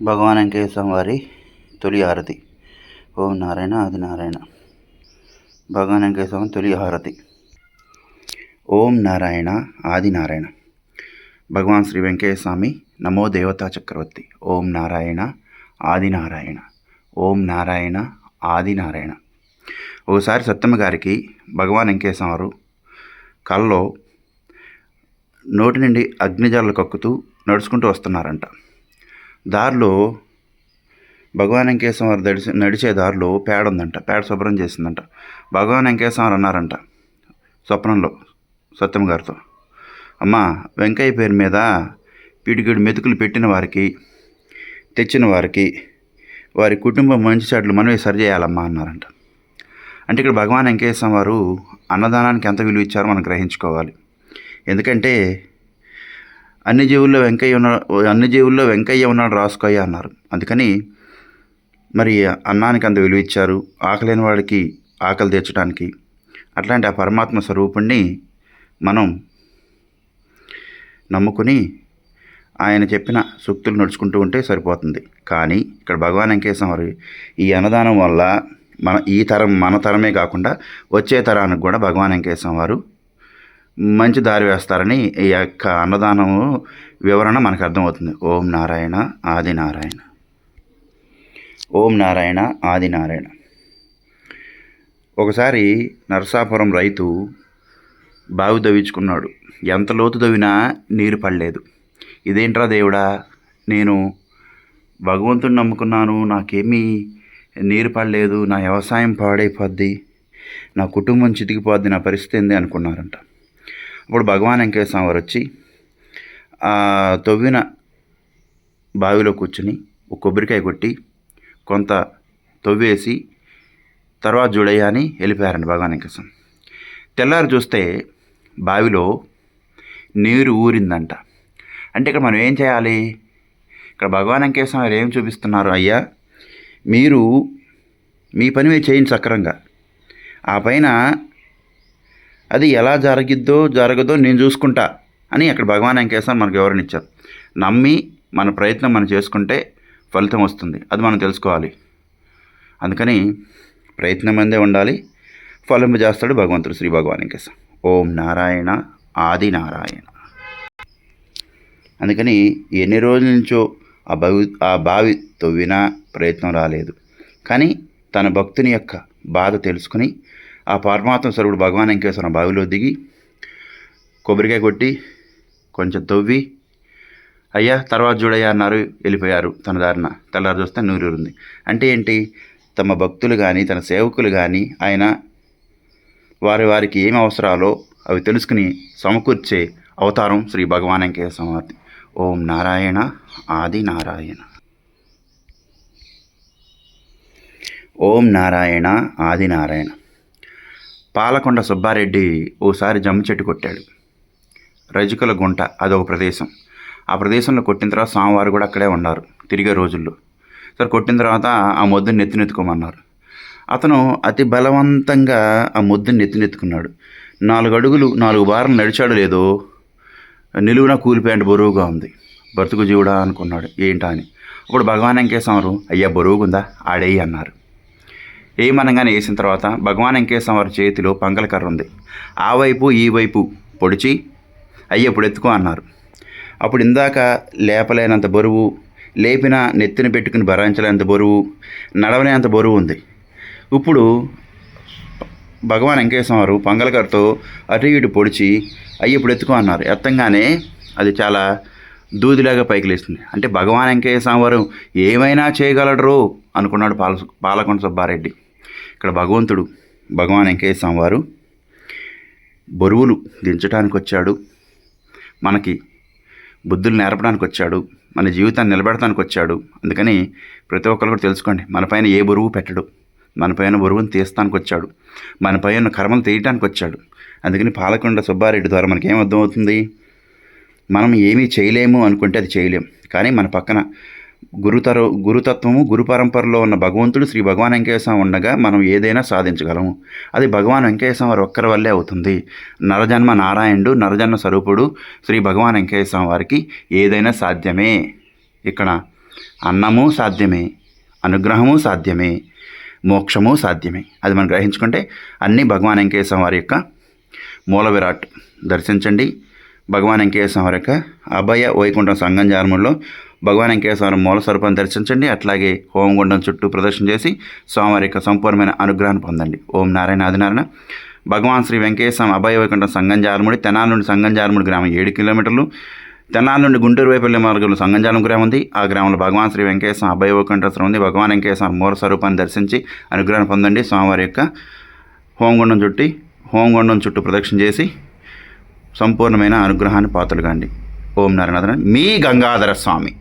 భగవాన్ వెంకయ్య స్వామి వారి తొలి హారతి. ఓం నారాయణ ఆది నారాయణ. భగవాన్ వెంకయ్య స్వామి తొలి హారతి. ఓం నారాయణ ఆది నారాయణ. భగవాన్ శ్రీ వెంకయ్య స్వామి నమో దేవతా చక్రవర్తి. ఓం నారాయణ ఆది నారాయణ. ఓం నారాయణ ఆది నారాయణ. ఒకసారి సత్తమ్మ గారికి భగవాన్ వెంకయ్య స్వామి వారు కళ్ళలో నోటి నుండి అగ్నిజాలు కక్కుతూ నడుచుకుంటూ వస్తున్నారంట. దారిలో భగవాన్ వెంకయ్య స్వామి వారు నడిచే దారిలో పేడ ఉందంట. పేడ శుభ్రం చేసిందంట. భగవాన్ వెంకయ్య స్వామి వారు అన్నారంట స్వప్నంలో సత్తమ్మ గారితో, అమ్మా, వెంకయ్య పేరు మీద పిడికిడి మెతుకులు పెట్టిన వారికి, తెచ్చిన వారికి, వారి కుటుంబం మంచి చెడ్లు మనమే సరిచేయాలమ్మా అన్నారంట. అంటే ఇక్కడ భగవాన్ వెంకయ్య స్వామి వారు అన్నదానానికి ఎంత విలువ ఇచ్చారో మనం గ్రహించుకోవాలి. ఎందుకంటే అన్ని జీవుల్లో వెంకయ్య ఉన్నాడు రాసుకోయ్య అన్నారు. అందుకని మరి అన్నానికి అంత విలువ ఇచ్చారు, ఆకలేని వాడికి ఆకలి తీర్చడానికి. అట్లాంటి ఆ పరమాత్మ స్వరూపుణ్ణి మనం నమ్ముకుని ఆయన చెప్పిన సూక్తులు నడుచుకుంటూ ఉంటే సరిపోతుంది. కానీ ఇక్కడ భగవాన్ వెంకయ్య స్వామి వారి ఈ అన్నదానం వల్ల మన తరమే కాకుండా వచ్చే తరానికి కూడా భగవాన్ వెంకయ్య స్వామి వారు మంచి దారి వేస్తారని ఈ యొక్క అన్నదానము వివరణ మనకు అర్థమవుతుంది. ఓం నారాయణ ఆది నారాయణ. ఓం నారాయణ ఆది నారాయణ. ఒకసారి నరసాపురం రైతు బావి దవ్వించుకున్నాడు. ఎంత లోతు దవ్వినా నీరు పడలేదు. ఇదేంట్రా దేవుడా, నేను భగవంతుడిని నమ్ముకున్నాను, నాకేమీ నీరు పడలేదు, నా వ్యవసాయం పాడైపోద్ది, నా కుటుంబం చితికిపోద్ది, నా పరిస్థితి ఏంది అనుకున్నారంట. అప్పుడు భగవాన్ వెంకయ్య స్వామి వారు వచ్చి ఆ తవ్విన బావిలో కూర్చుని ఒక కొబ్బరికాయ కొట్టి కొంత తవ్వేసి తర్వాత చూడయ్యా అని వెళ్ళిపోయారండి భగవాన్ వెంకయ్య స్వామి. తెల్లారి చూస్తే బావిలో నీరు ఊరిందంట. అంటే ఇక్కడ మనం ఏం చేయాలి? ఇక్కడ భగవాన్ వెంకయ్య స్వామి వారు ఏం చూపిస్తున్నారు? అయ్యా, మీరు మీ పని మీరు చేయండి సక్రంగా, ఆ పైన అది ఎలా జరగదో నేను చూసుకుంటా అని అక్కడ భగవాన్ వెంకయ్య స్వామి మనకు వివరణ ఇచ్చారు. నమ్మి మన ప్రయత్నం మనం చేసుకుంటే ఫలితం వస్తుంది, అది మనం తెలుసుకోవాలి. అందుకని ప్రయత్నం అందే ఉండాలి, ఫలింపు చేస్తాడు భగవంతుడు శ్రీ భగవాన్ వెంకయ్య స్వామి. ఓం నారాయణ ఆది నారాయణ. అందుకని ఎన్ని రోజుల నుంచో ఆ బావి తవ్వినా ప్రయత్నం రాలేదు. కానీ తన భక్తుని యొక్క బాధ తెలుసుకుని ఆ పరమాత్మ స్వరూపుడు భగవాన్ వెంకయ్య స్వామి బావిలో దిగి కొబ్బరికాయ కొట్టి కొంచెం తవ్వి అయ్యా తర్వాత చూడయ్యా అన్నారు, వెళ్ళిపోయారు తన దారిన. తెల్లారి చూస్తే నూరూరుంది. అంటే ఏంటి? తమ భక్తులు కానీ తన సేవకులు కానీ ఆయన వారికి ఏమి అవసరాలో అవి తెలుసుకుని సమకూర్చే అవతారం శ్రీ భగవాన్ వెంకయ్య స్వామి. ఓం నారాయణ ఆది నారాయణ. ఓం నారాయణ ఆది నారాయణ. పాలకొండ సుబ్బారెడ్డి ఓసారి జమ్మి చెట్టు కొట్టాడు. రజకుల గుంట అదొక ప్రదేశం. ఆ ప్రదేశంలో కొట్టిన తర్వాత స్వామివారు కూడా అక్కడే ఉన్నారు తిరిగే రోజుల్లో. సరే, కొట్టిన తర్వాత ఆ మొద్దుని నెత్తినెత్తుకోమన్నారు. అతను అతి బలవంతంగా ఆ మొద్దుని నెత్తినెత్తుకున్నాడు. 4 అడుగులు 4 బార్లు నడిచాడు లేదో నిలువున కూలిపోయేంత బరువుగా ఉంది. బ్రతుకు జీవుడా అనుకున్నాడు, ఏంటా అని. అప్పుడు భగవాన్ వెంకయ్య స్వామి, అయ్యా బరువుగుందా, ఆడేయి అన్నారు. ఏమనగానే వేసిన తర్వాత భగవాన్ వెంకయ్య స్వామి వారి చేతిలో పంగలకర్ర ఉంది. ఆ వైపు ఈ వైపు పొడిచి అయ్య ఇప్పుడు ఎత్తుకో అన్నారు. అప్పుడు ఇందాక లేపలేనంత బరువు, లేపిన నెత్తిన పెట్టుకుని భరించలేనంత బరువు, నడవలేనంత బరువు ఉంది. ఇప్పుడు భగవాన్ వెంకయ్య స్వామి వారు పంగలకర్రతో అటు ఇటు పొడిచి అయ్య ఇప్పుడు ఎత్తుకో అన్నారు. ఎత్తంగానే అది చాలా దూదిలాగా పైకి లేస్తుంది. అంటే భగవాన్ వెంకయ్య స్వామి వారు ఏమైనా చేయగలడరు అనుకున్నాడు పాలకొండ సుబ్బారెడ్డి. ఇక్కడ భగవంతుడు భగవాన్ వెంకయ్య స్వామి వారు బరువులు దించడానికి వచ్చాడు, మనకి బుద్ధులు నేర్పడానికి వచ్చాడు, మన జీవితాన్ని నిలబెడటానికి వచ్చాడు. అందుకని ప్రతి ఒక్కరు కూడా తెలుసుకోండి, మన పైన ఏ బరువు పెట్టడు, మన పైన బరువును తీస్తానికి వచ్చాడు, మన పైన కర్మలు తీయటానికి వచ్చాడు. అందుకని పాలకొండ సుబ్బారెడ్డి ద్వారా మనకి ఏం అర్థమవుతుంది? మనం ఏమీ చేయలేము అనుకుంటే అది చేయలేం. కానీ మన పక్కన గురుతత్వము గురు పరంపరలో ఉన్న భగవంతుడు శ్రీ భగవాన్ వెంకయ్య స్వామి ఉండగా మనం ఏదైనా సాధించగలము. అది భగవాన్ వెంకయ్య స్వామి వారి ఒక్కరి వల్లే అవుతుంది. నరజన్మ నారాయణుడు, నరజన్మ స్వరూపుడు శ్రీ భగవాన్ వెంకయ్య స్వామి వారికి ఏదైనా సాధ్యమే. ఇక్కడ అన్నము సాధ్యమే, అనుగ్రహము సాధ్యమే, మోక్షము సాధ్యమే. అది మనం గ్రహించుకుంటే అన్నీ భగవాన్ వెంకటేశ్వర వారి యొక్క మూల విరాట్ దర్శించండి. భగవాన్ వెంకటేశ్వర వారి యొక్క అభయ వైకుంఠం సంగంజాలములో భగవాన్ వెంకటేశ్వర మూల స్వరూపాన్ని దర్శించండి. అట్లాగే హోమగుండం చుట్టూ ప్రదర్శన చేసి స్వామివారి యొక్క సంపూర్ణమైన అనుగ్రహాన్ని పొందండి. ఓం నారాయణ ఆదినారాయణ. భగవాన్ శ్రీ వెంకటేశ్వర అభయ వైకుంఠం సంగంజాలముడి, తెనాల నుండి సంగంజాలముడి గ్రామం 7 కిలోమీటర్లు, తెనాల నుండి గుంటూరు వైపు వెళ్ళే మార్గంలో సంగంజాలం గ్రామం ఉంది. ఆ గ్రామంలో భగవాన్ శ్రీ వెంకటేశ్వర అభయ వైకుంఠేశ్వరం ఉంది. భగవాన్ వెంకటేశ్వర మూల స్వరూపాన్ని దర్శించి అనుగ్రహాన్ని పొందండి. స్వామివారి యొక్క హోమగుండం చుట్టూ ప్రదక్షిణ చేసి సంపూర్ణమైన అనుగ్రహాన్ని పాత్రలుగాండి. ఓం నారాయణ. మీ గంగాధర స్వామి.